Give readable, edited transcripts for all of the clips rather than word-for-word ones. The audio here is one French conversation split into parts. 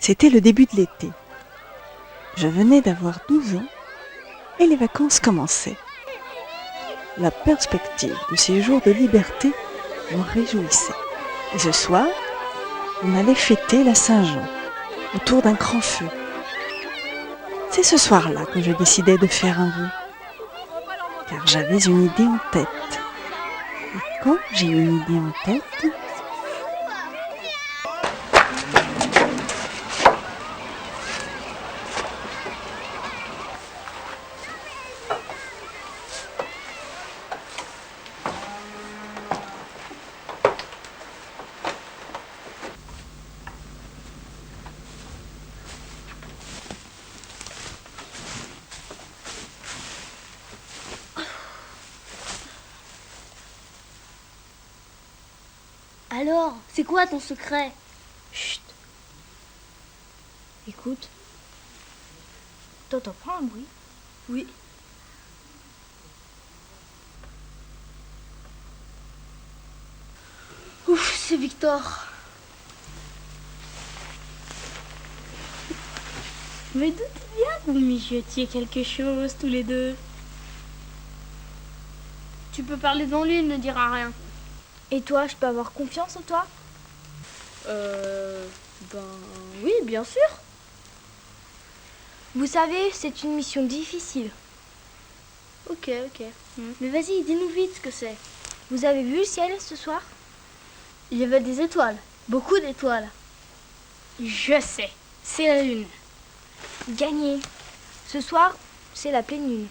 C'était le début de l'été. Je venais d'avoir 12 ans et les vacances commençaient. La perspective de ces jours de liberté me réjouissait. Et ce soir, on allait fêter la Saint-Jean autour d'un grand feu. C'est ce soir-là que je décidai de faire un vœu, car j'avais une idée en tête. Et quand j'ai une idée en tête, Alors, c'est quoi ton secret? Chut. Écoute. T'entends pas un bruit? Oui. Ouf, c'est Victor. Mais d'où tu viens que vous mijotiez quelque chose tous les deux? Tu peux parler devant lui, il ne dira rien. Et toi, je peux avoir confiance en toi? Ben oui, bien sûr. Vous savez, c'est une mission difficile. Ok. Mais vas-y, dis-nous vite ce que c'est. Vous avez vu le ciel ce soir? Il y avait des étoiles, beaucoup d'étoiles. Je sais, c'est la lune. Gagné. Ce soir, c'est la pleine lune.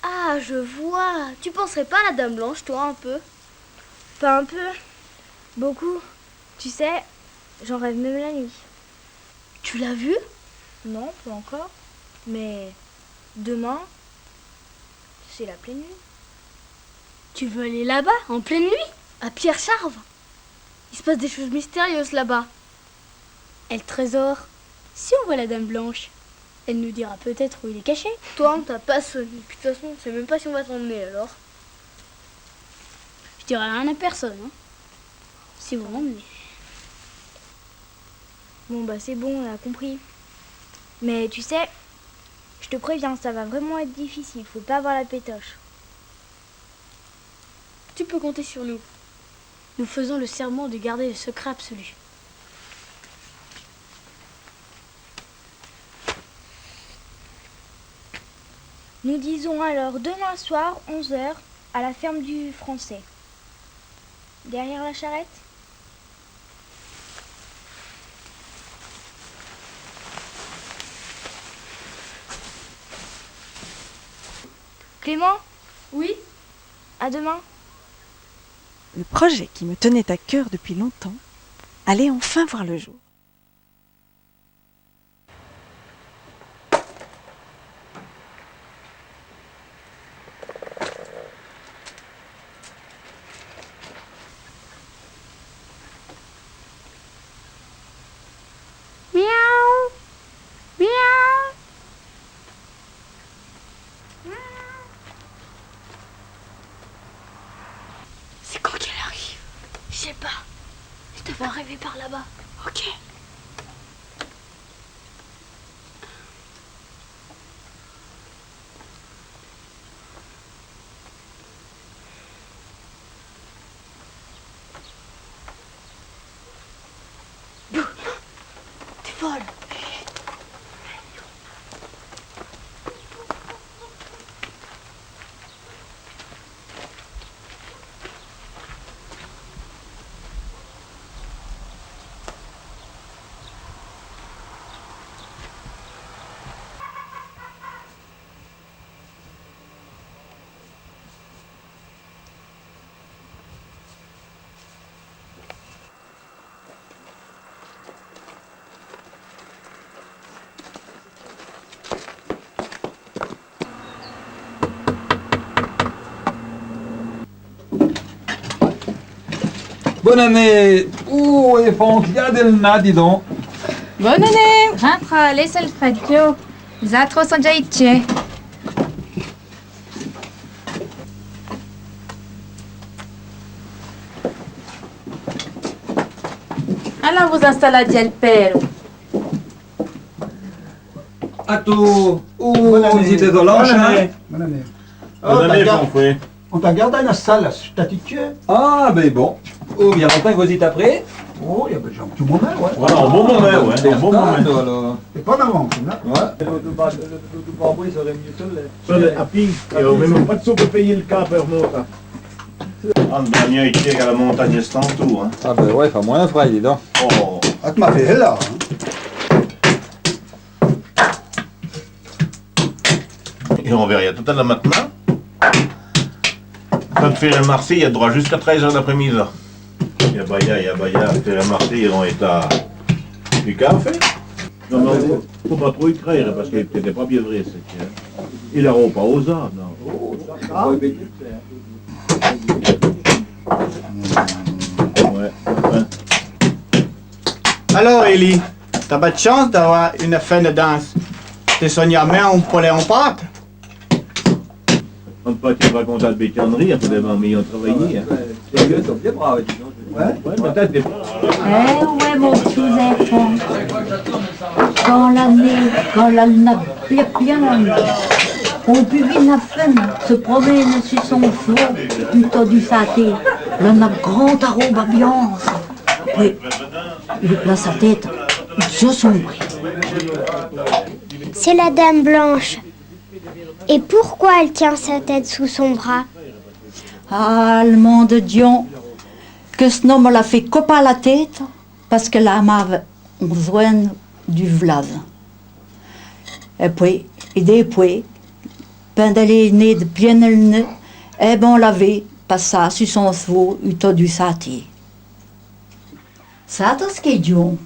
Ah, je vois. Tu penserais pas à la Dame Blanche, toi, un peu? Pas un peu, beaucoup. Tu sais, j'en rêve même la nuit. Tu l'as vue? Non, pas encore. Mais demain, c'est la pleine lune. Tu veux aller là-bas, en pleine nuit? À Pierre-Charve? Il se passe des choses mystérieuses là-bas. Et le trésor, si on voit la Dame Blanche, elle nous dira peut-être où il est caché. Toi, on t'a pas sonné. Puis de toute façon, on sait même pas si on va t'emmener alors. Je dirai rien à personne, hein, si vous m'emmenez. Bon bah c'est bon, on a compris. Mais tu sais, je te préviens, ça va vraiment être difficile, faut pas avoir la pétoche. Tu peux compter sur nous. Nous faisons le serment de garder le secret absolu. Nous disons alors demain soir, 11h, à la ferme du Français. Derrière la charrette? Clément? Oui? À demain. le projet qui me tenait à cœur depuis longtemps allait enfin voir le jour. Miaou! Miaou! C'est quand qu'elle arrive? Je sais pas. Je te vois rêver par là-bas. Ok. T'es folle. Bonne année! E fonchiate il nadidon. Bonne année! Rentra, laisse il freddo. Zatro sono già icce. Voilà, vous installez le père. À tout. Visite de l'anche. Bonne année. Bonne année, Fanfouet. On t'a gardé dans la salle, statique. Ah, ben bon. Oh, bien longtemps que vous êtes après. Oh, il y a déjà un petit moment, ouais. Voilà, un bon moment, ouais. Un bon moment. Alors. C'est pas d'avant, là. Ouais. Et on ne même pas de sous pour payer le cap per monta. Andania, il tire à la montagne est en tout, hein. Ah, ben ouais, pas moins frais, dis donc. Oh. Ah, tu m'as fait là. Et on verra, il y a tout à l'heure maintenant. Quand tu fais la Marseille, il y a droit jusqu'à 13h d'après-midi. Il y a Baya, tu fais la Marseille, ils ont été à du café. Non, non, faut pas trop y croire, parce qu'il n'était pas bien vrai, c'est que... Il n'aura pas aux arts, non. Ouais. Alors, Élie, t'as pas de chance d'avoir une fin de danse. T'es soigné à main, on pourrait en pâte. On ne peut pas te raconter le bétonnerie, après des mamans ont travaillé. Ouais, peut-être des... Eh ouais, mon petit enfant. Quand l'année, quand la bien, on puvait la femme se promène sur son flot, plutôt du saté. Là, on a grand arôme ambiance. Oui, il place sa tête, je sombre. C'est la dame blanche. Et pourquoi elle tient sa tête sous son bras? Ah, le nom de Dieu, que ce nom me l'a fait couper à la tête, parce que là, m'avait besoin du vlad. Et puis, pendant les nez de plein le nez, et bon, on l'avait passé sur son chevaux, autour du saté. Ça, c'est ce qu'est Dieu.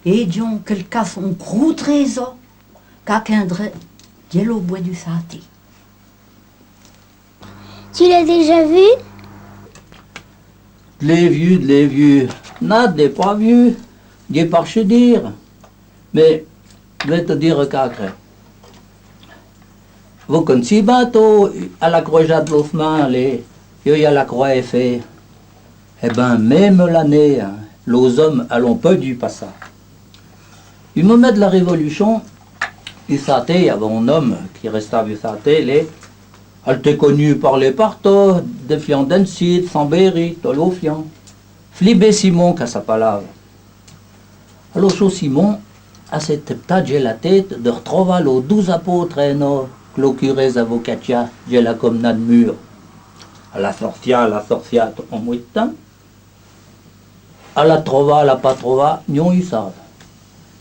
Et Dieu, quel cas son gros trésor, qu'un Dieu au bois du saté. Tu l'as déjà vu? De les vieux. Non, de les pas vieux. J'ai pas chez dire. Mais, je vais te dire qu'après. Vous connaissez bateau à la croix de l'Offman, il y a la croix effet. Eh ben, même l'année, hein, les hommes n'ont pas dû passer. Du moment de la Révolution, il y avait un homme qui restait à Saté, elle était connue par les partos, de Fiandensid, Sambéry, Tolofian. Flibé Simon, qu'à sa palabre. Alors, Simon, à cette époque, j'ai la tête de retrouver les 12 apôtres et nos clocurés avocatia, j'ai la comnade mur. À la sorciate, en moins de temps. À la trova, à la pas trova, non, ils savent.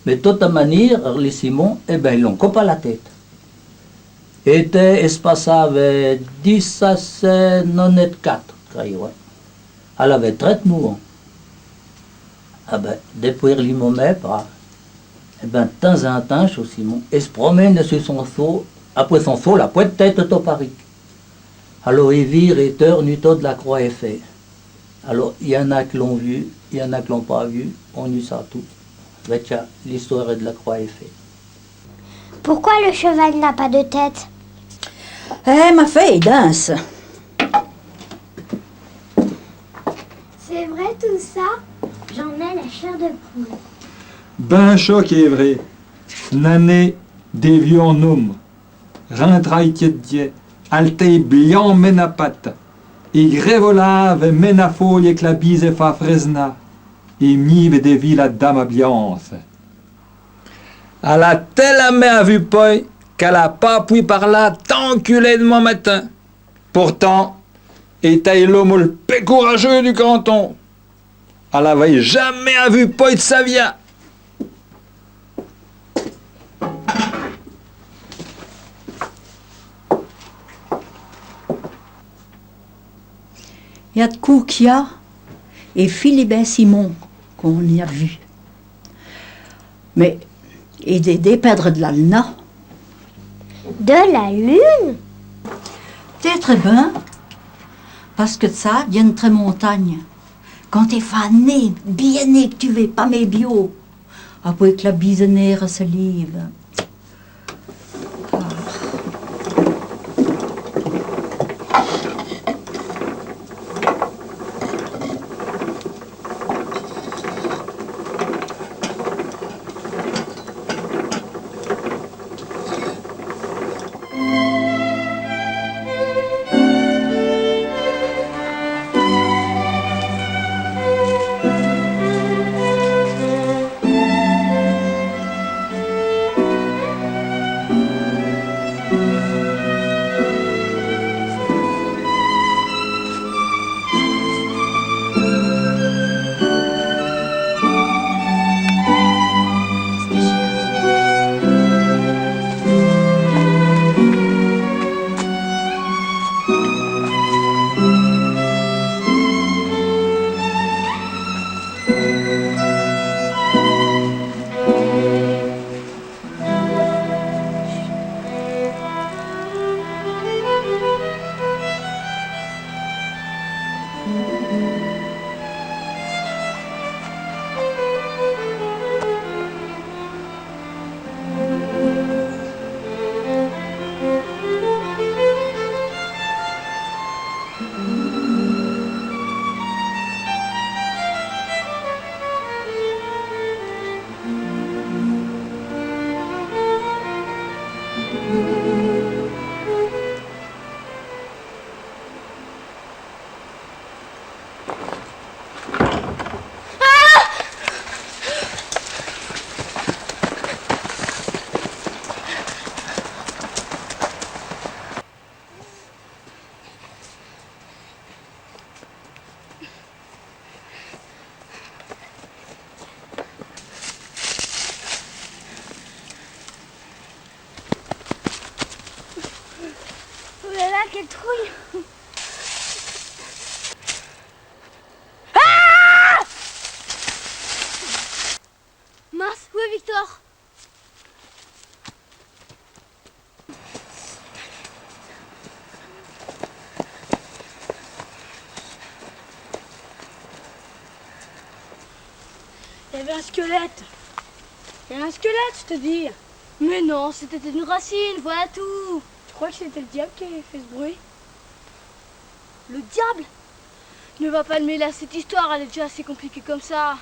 Mais de toute manière, les Simon, eh ben, ils l'ont coupé à la tête. Était espacé avec 10 à 94, elle avait 30 mouvements. Ah ben, depuis l'immomet, eh ben, de temps en temps, chez Simon, il se promène sur son seau, après son seau, la pointe tête de Paris. Alors, il vire et tourne autour de la croix effet. Alors, il y en a qui l'ont vu, il y en a qui l'ont pas vu, on y sait tout. L'histoire de la croix effet. Pourquoi le cheval n'a pas de tête? Eh, ma fille, danse. C'est vrai tout ça? J'en ai la chair de poule. Ben choc est vrai. L'année des vieux en homme. Rentraille die, alte blian menapat. Et grèvolave menafolie avec la bise fa fresna. Et mive des villes à dame ambiance. Elle a tellement vu pas qu'elle a pas pu par là tant culé de mon matin. Pourtant, était l'homme le plus courageux du canton. Elle avait jamais vu pas de sa vie. Il y a de Koukia et Philibert Simon qu'on y a vu. Mais, et des perdres de la luna. De la lune? C'est très bien, parce que ça vient de très montagne. Quand t'es fané, bien né que tu veux, pas mes bio, après que la bisonnière se livre. quelle trouille! Mince, où est Victor? Il y avait un squelette. Il y a un squelette, je te dis. Mais non, c'était une racine, voilà tout. Tu crois que c'était le diable qui avait fait ce bruit? Le diable? Ne va pas le mêler à cette histoire, elle est déjà assez compliquée comme ça.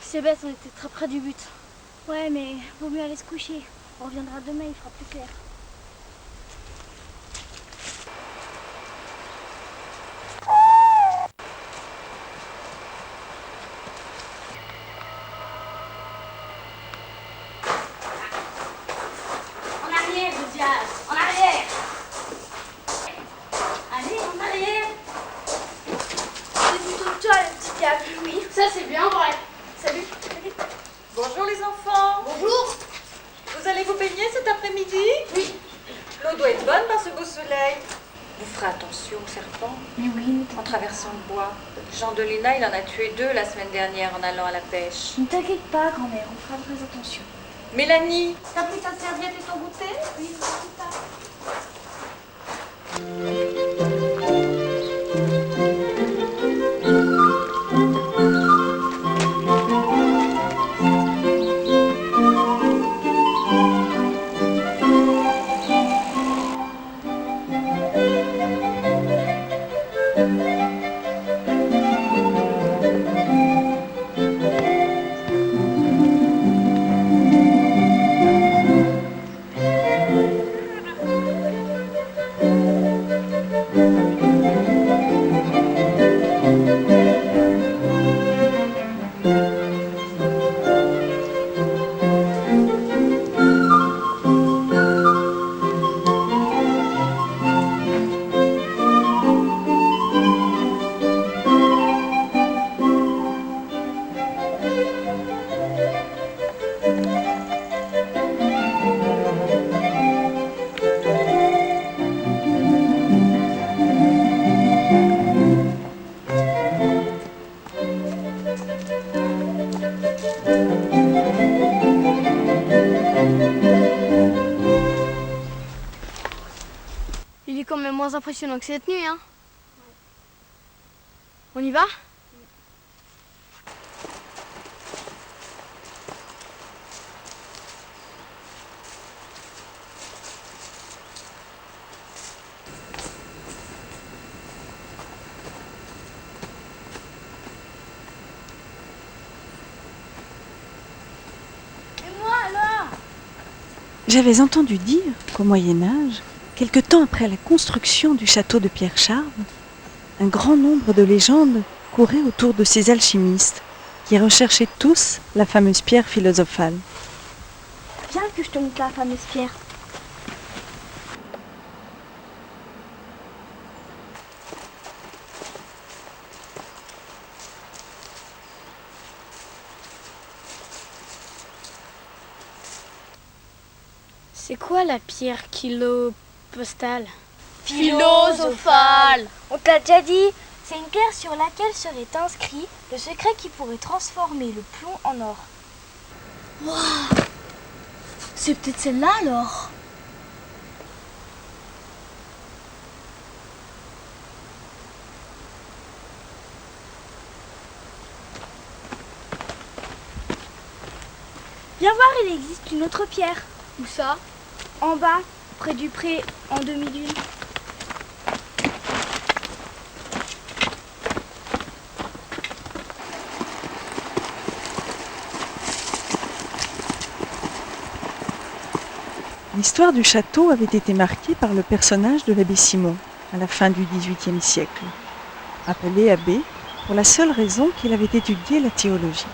C'est bête, on était très près du but. Ouais, mais vaut mieux aller se coucher. On reviendra demain, il fera plus clair. En arrière, le diable, en arrière. Allez, en arrière. C'est plutôt toi, le petit diable, oui. Ça, c'est bien vrai. Salut. Bonjour les enfants. Bonjour. Vous allez vous baigner cet après-midi? Oui. L'eau doit être bonne par ce beau soleil. Vous ferez attention aux serpents. Mais oui. En traversant le bois. Jean de Lina, il en a tué 2 la semaine dernière en allant à la pêche. Ne t'inquiète pas, grand-mère, on fera très attention. Mélanie, T'as pris ta serviette et ton goûter? Oui, je sais pas. Il est quand même moins impressionnant que cette nuit, hein. On y va? Et moi alors? J'avais entendu dire qu'au Moyen-Âge, quelque temps après la construction du château de Pierre-Charve, un grand nombre de légendes couraient autour de ces alchimistes qui recherchaient tous la fameuse pierre philosophale. Viens que je te montre la fameuse pierre. C'est quoi la pierre postale? Philosophale. On te l'a déjà dit, c'est une pierre sur laquelle serait inscrit le secret qui pourrait transformer le plomb en or. Wow. C'est peut-être celle-là alors? Viens voir, il existe une autre pierre. Où ça? En bas, près du pré, en demi-lune. L'histoire du château avait été marquée par le personnage de l'abbé Simon à la fin du XVIIIe siècle, appelé abbé pour la seule raison qu'il avait étudié la théologie.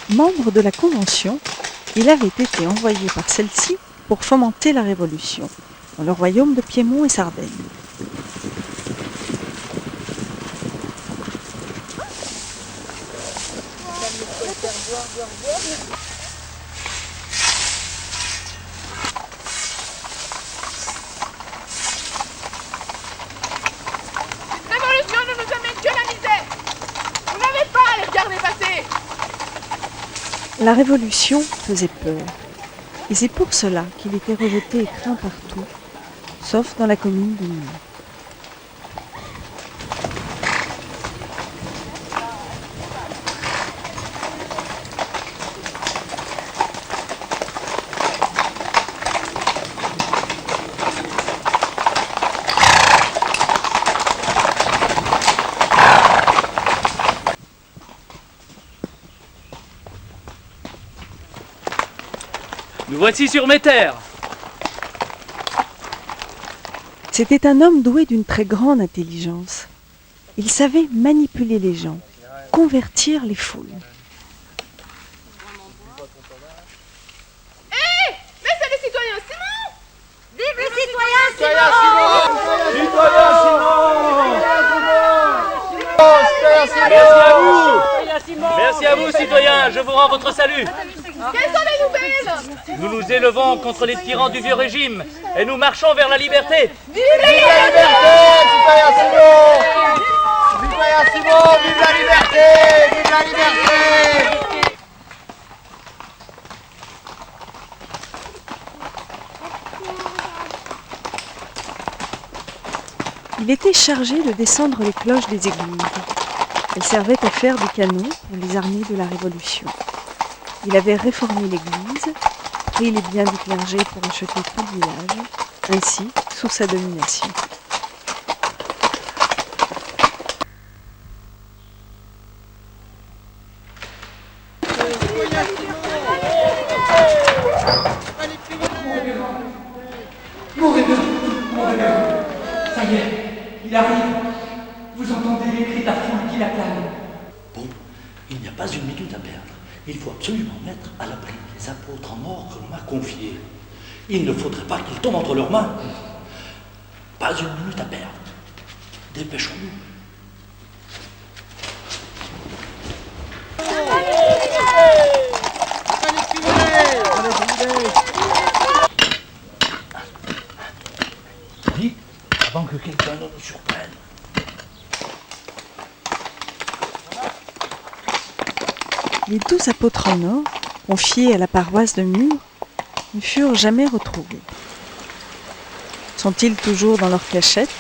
Membre de la Convention, il avait été envoyé par celle-ci pour fomenter la Révolution dans le royaume de Piémont et Sardaigne. Révolution ne nous amène que la misère. Vous n'avez pas à les regarder passer. La révolution faisait peur. Et c'est pour cela qu'il était rejeté et craint partout, sauf dans la commune de Nîmes. Nous voici sur mes terres. C'était un homme doué d'une très grande intelligence. Il savait manipuler les gens, convertir les foules. Hé, mais c'est les citoyens Simon. Vive le citoyen Citoyen Simon. Citoyen Merci à vous, citoyens. Je vous rends votre salut. Quelles sont les nouvelles? Nous nous élevons contre les tyrans du vieux régime et nous marchons vers la liberté. Vive la liberté, citoyen Simon. Citoyen Simon, vive la liberté! Vive la liberté! Il était chargé de descendre les cloches des églises. Elles servaient à faire des canons pour les armées de la Révolution. Il avait réformé l'église, pris les biens du clergé pour acheter tout le village, ainsi sous sa domination. Ça y est, il arrive. Vous entendez les cris de la foule qui l'acclame. Bon, il n'y a pas une minute à perdre. Il faut absolument mettre à l'abri les apôtres en or que l'on m'a confiés. Il ne faudrait pas qu'ils tombent entre leurs mains. Pas une minute à perdre. Dépêchons-nous. Vite, avant que quelqu'un ne nous surprenne. Les 12 apôtres en or, confiés à la paroisse de Murs, ne furent jamais retrouvés. Sont-ils toujours dans leur cachette?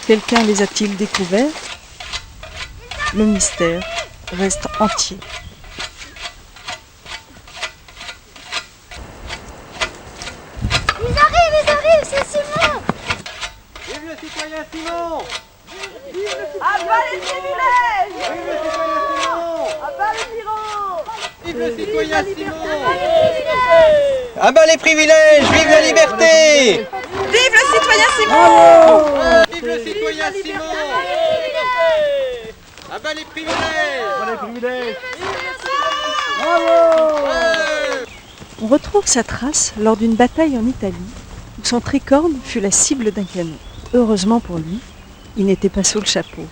Quelqu'un les a-t-il découverts? Le mystère reste entier. Ils arrivent, c'est Simon. Vive le citoyen Simon! À bas les privilèges. Vive le citoyen Simon! À bas les tyrans. Vive le citoyen Simon! Ah bah les privilèges, vive la liberté! Vive le citoyen Simon. Vive le citoyen Simon! Ah bah les privilèges! Ah bah les privilèges! On retrouve sa trace lors d'une bataille en Italie, où son tricorne fut la cible d'un canon. Heureusement pour lui, il n'était pas sous le chapeau.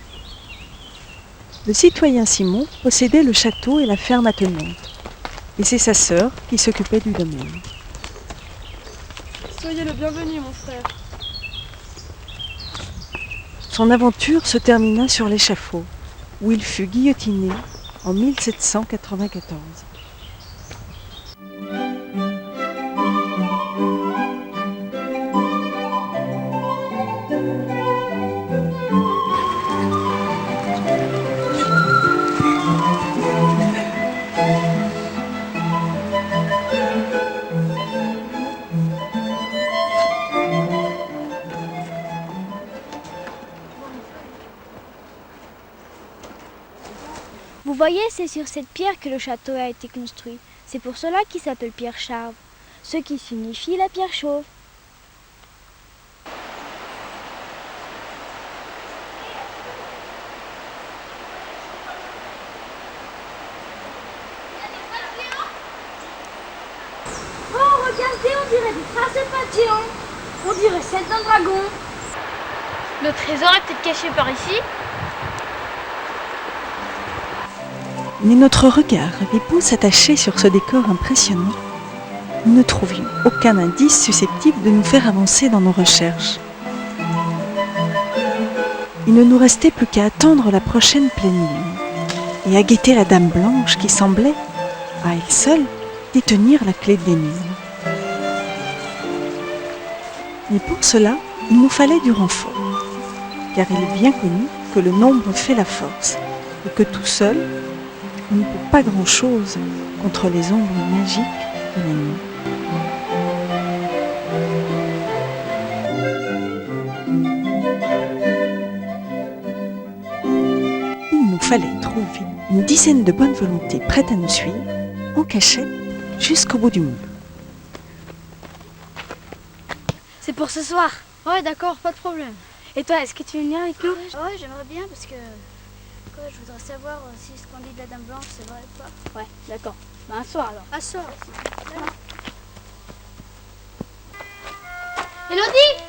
Le citoyen Simon possédait le château et la ferme attenante, et c'est sa sœur qui s'occupait du domaine. Soyez le bienvenu, mon frère. Son aventure se termina sur l'échafaud, où il fut guillotiné en 1794. Vous voyez, c'est sur cette pierre que le château a été construit. C'est pour cela qu'il s'appelle pierre chauve, ce qui signifie la pierre chauve. Oh, regardez, on dirait des traces de pas de géant. On dirait celles d'un dragon. Le trésor est peut-être caché par ici? Mais notre regard avait beau s'attacher sur ce décor impressionnant, nous ne trouvions aucun indice susceptible de nous faire avancer dans nos recherches. Il ne nous restait plus qu'à attendre la prochaine pleine lune et à guetter la Dame Blanche qui semblait, à elle seule, détenir la clé de l'énigme. Mais pour cela, il nous fallait du renfort, car il est bien connu que le nombre fait la force et que tout seul, on ne peut pas grand-chose contre les ombres magiques de la nuit. Il nous fallait trouver une dizaine de bonnes volontés prêtes à nous suivre, en cachette, jusqu'au bout du monde. C'est pour ce soir. Ouais, d'accord, pas de problème. Et toi, est-ce que tu veux venir avec nous? Ouais, j'aimerais bien parce que je voudrais savoir si ce qu'on dit de la Dame Blanche, c'est vrai ou pas. Ouais, d'accord. Bah, un soir alors. À soir. Elodie!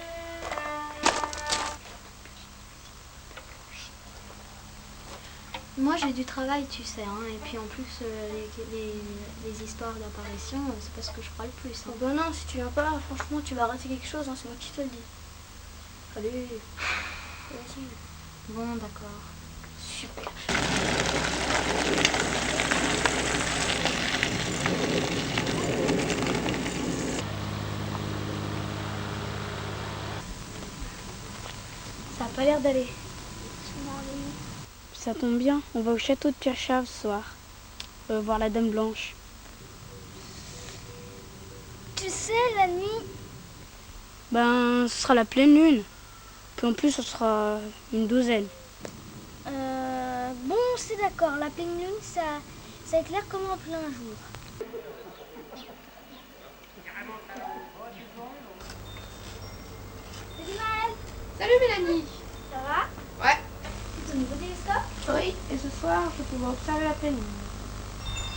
Moi j'ai du travail, tu sais, hein, et puis en plus les histoires d'apparition, c'est pas ce que je crois le plus. Hein. Oh bah non, si tu viens pas, franchement, tu vas rater quelque chose, hein, c'est moi qui te le dis. Allez, vas-y. Bon, d'accord. Super. Ça a pas l'air d'aller. Ça tombe bien, on va au château de Pierre-Chave ce soir. Voir la Dame Blanche. Tu sais, la nuit... Ben, ce sera la pleine lune. Puis en plus, ce sera une douzaine. Bon, c'est d'accord. La pleine lune, ça éclaire comme en plein jour. Salut Maëlle. Salut Mélanie. Ça va? Ouais. C'est ton nouveau télescope? Oui, et ce soir, je vais pouvoir observer la pleine lune.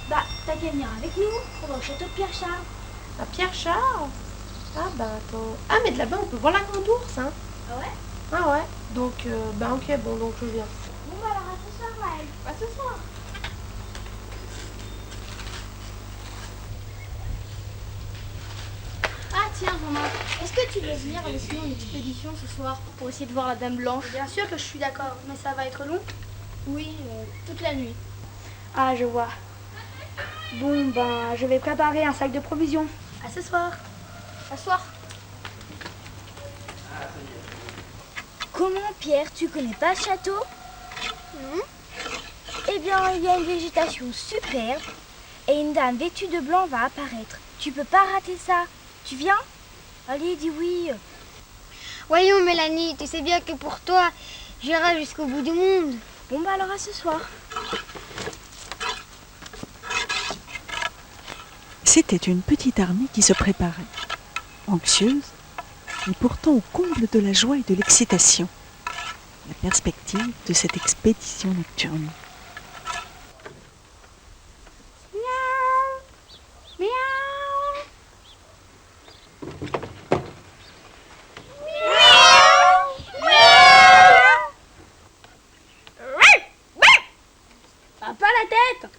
Bah, t'as qu'à venir avec nous. On va au château de Pierre-Charles. À Pierre-Charles? Ah bah attends. Ah mais de là-bas, on peut voir la grande ours, hein. Ah ouais? Ah ouais. Donc, bah ok, bon, donc je viens. Bon bah alors à ce soir Maëlle. À ce soir. Ah tiens, Jean-Marc, est-ce que tu veux venir avec nous une expédition ce soir pour essayer de voir la Dame Blanche? Bien sûr que je suis d'accord, mais ça va être long. Oui, toute la nuit. Ah, je vois. Bon, ben, je vais préparer un sac de provisions. À ce soir. À ce soir. Comment, Pierre, tu connais pas ce château? Non. Eh bien, il y a une végétation superbe et une dame vêtue de blanc va apparaître. Tu peux pas rater ça. Tu viens? Allez, dis oui. Voyons Mélanie, tu sais bien que pour toi, j'irai jusqu'au bout du monde. Bon bah alors à ce soir. C'était une petite armée qui se préparait, anxieuse, mais pourtant au comble de la joie et de l'excitation, la perspective de cette expédition nocturne. Miaou. Miaou. Ah, pas la tête.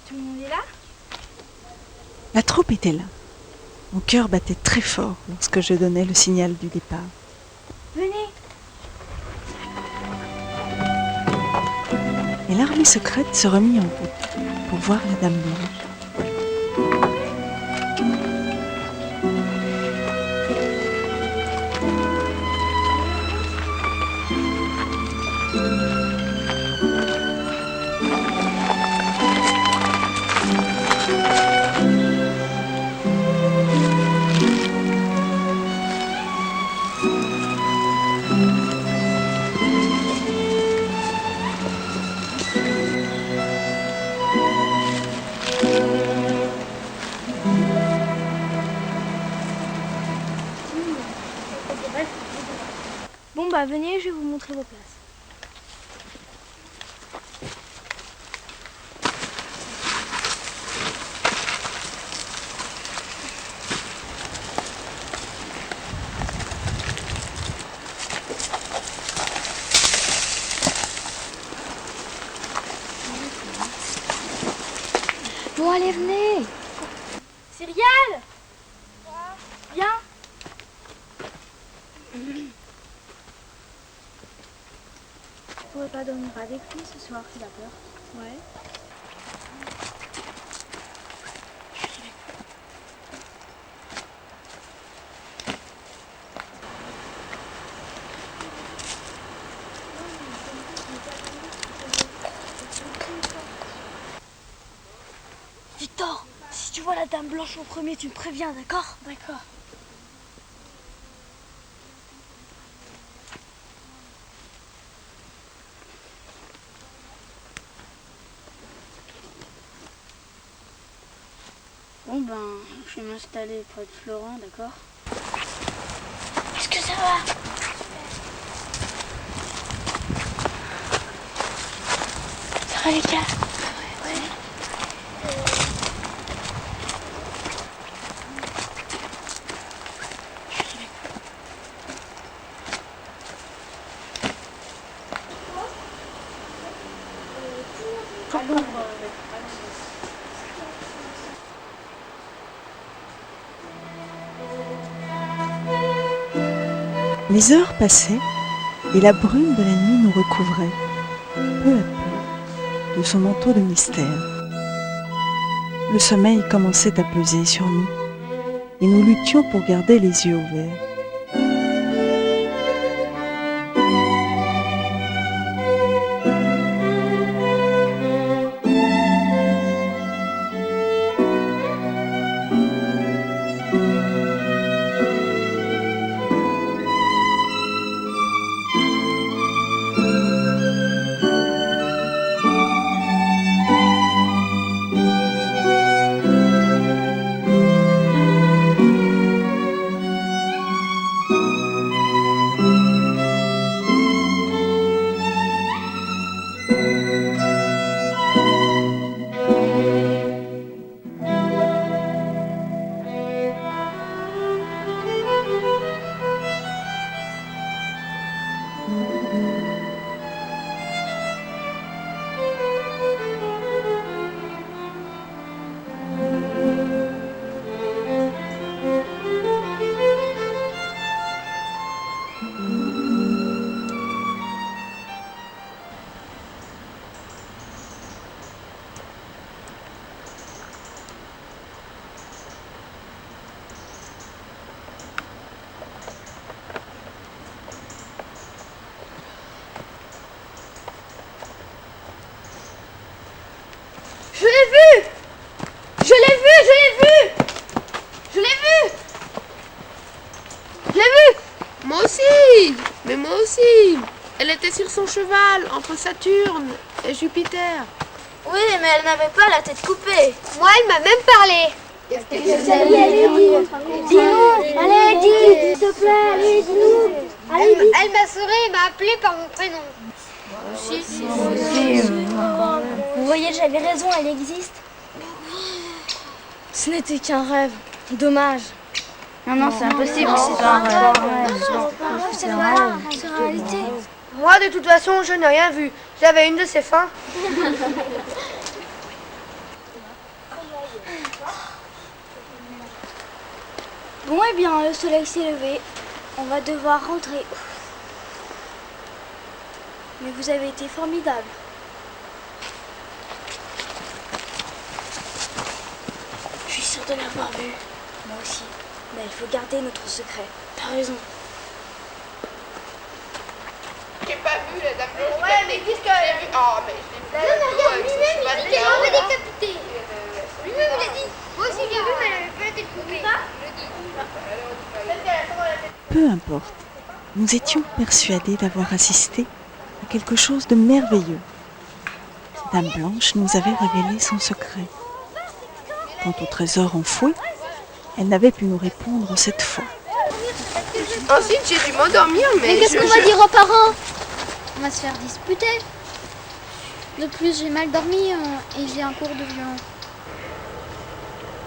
Tout le monde est là? La troupe était là. Mon cœur battait très fort lorsque je donnais le signal du départ. Venez. Et l'armée secrète se remit en route pour voir la Dame Blanche. Bon bah venez, je vais vous montrer vos places. Bon, allez, venez. Cyrielle, viens. Tu pourrais pas dormir avec lui ce soir, tu as peur? Ouais. Victor, si tu vois la dame blanche en premier, tu me préviens, d'accord? D'accord. Bon ben, je vais m'installer près de Florent, d'accord? Est-ce que ça va? Ça va les gars? Ouais. Les heures passaient et la brume de la nuit nous recouvrait, peu à peu, de son manteau de mystère. Le sommeil commençait à peser sur nous et nous luttions pour garder les yeux ouverts. Je l'ai vu! Je l'ai vu! Je l'ai vu! Je l'ai vu! Je l'ai vu! Moi aussi! Mais moi aussi! Elle était sur son cheval, entre Saturne et Jupiter. Oui, mais elle n'avait pas la tête coupée. Moi, elle m'a même parlé. Dis-nous, allez, dis, s'il te plaît, allez, dis-nous. Elle m'a souri et m'a appelé par mon prénom. Vous voyez, j'avais raison, elle existe. Ce n'était qu'un rêve. Dommage. Non, c'est impossible, c'est pas un rêve. C'est pas c'est réalité. Moi, de toute façon, je n'ai rien vu. J'avais une de ces fins. Bon, eh bien, le soleil s'est levé. On va devoir rentrer. Mais vous avez été formidable. Je suis sûre de l'avoir vu. Moi aussi. Mais il faut garder notre secret. T'as raison. J'ai pas vu la dame blanche. Ouais, mais qu'est-ce que... J'ai vu... Oh, mais je l'ai vu. Non, mais regarde, lui-même, il dit qu'elle avait décapité. Lui-même, il a dit. Moi aussi, j'ai vu, mais elle avait pas été coupée. Peu importe, nous étions persuadés d'avoir assisté à quelque chose de merveilleux. Cette dame blanche nous avait révélé son secret. Quant au trésor enfoui, elle n'avait pu nous répondre cette fois. Ensuite, j'ai dû m'endormir, mais qu'est-ce qu'on va dire aux parents? On va se faire disputer. De plus, j'ai mal dormi et j'ai un cours de violon.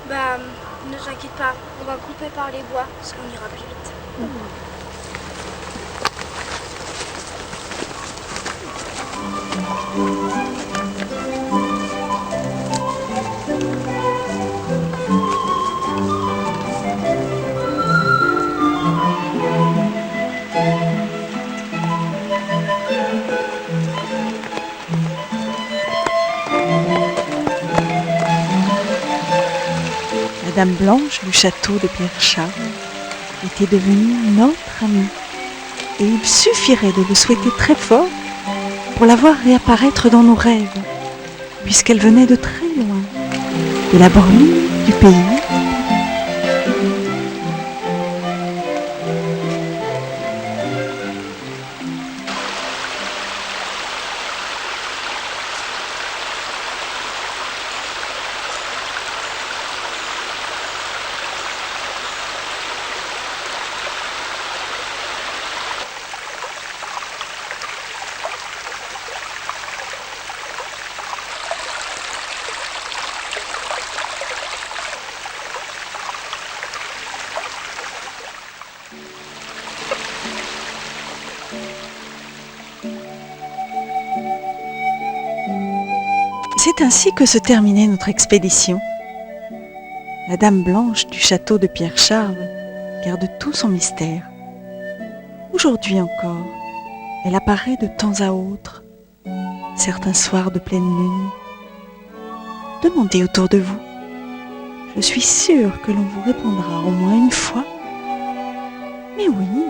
Bah, ne t'inquiète pas, on va couper par les bois, parce qu'on ira plus vite. Dame Blanche du château de Pierre-Charles était devenue notre amie. Et il suffirait de le souhaiter très fort pour la voir réapparaître dans nos rêves, puisqu'elle venait de très loin, de la brume du pays. C'est ainsi que se terminait notre expédition. La Dame Blanche du château de Pierre-Charles garde tout son mystère. Aujourd'hui encore, elle apparaît de temps à autre, certains soirs de pleine lune. Demandez autour de vous. Je suis sûre que l'on vous répondra au moins une fois. Mais oui,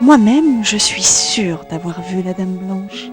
moi-même, je suis sûre d'avoir vu la Dame Blanche.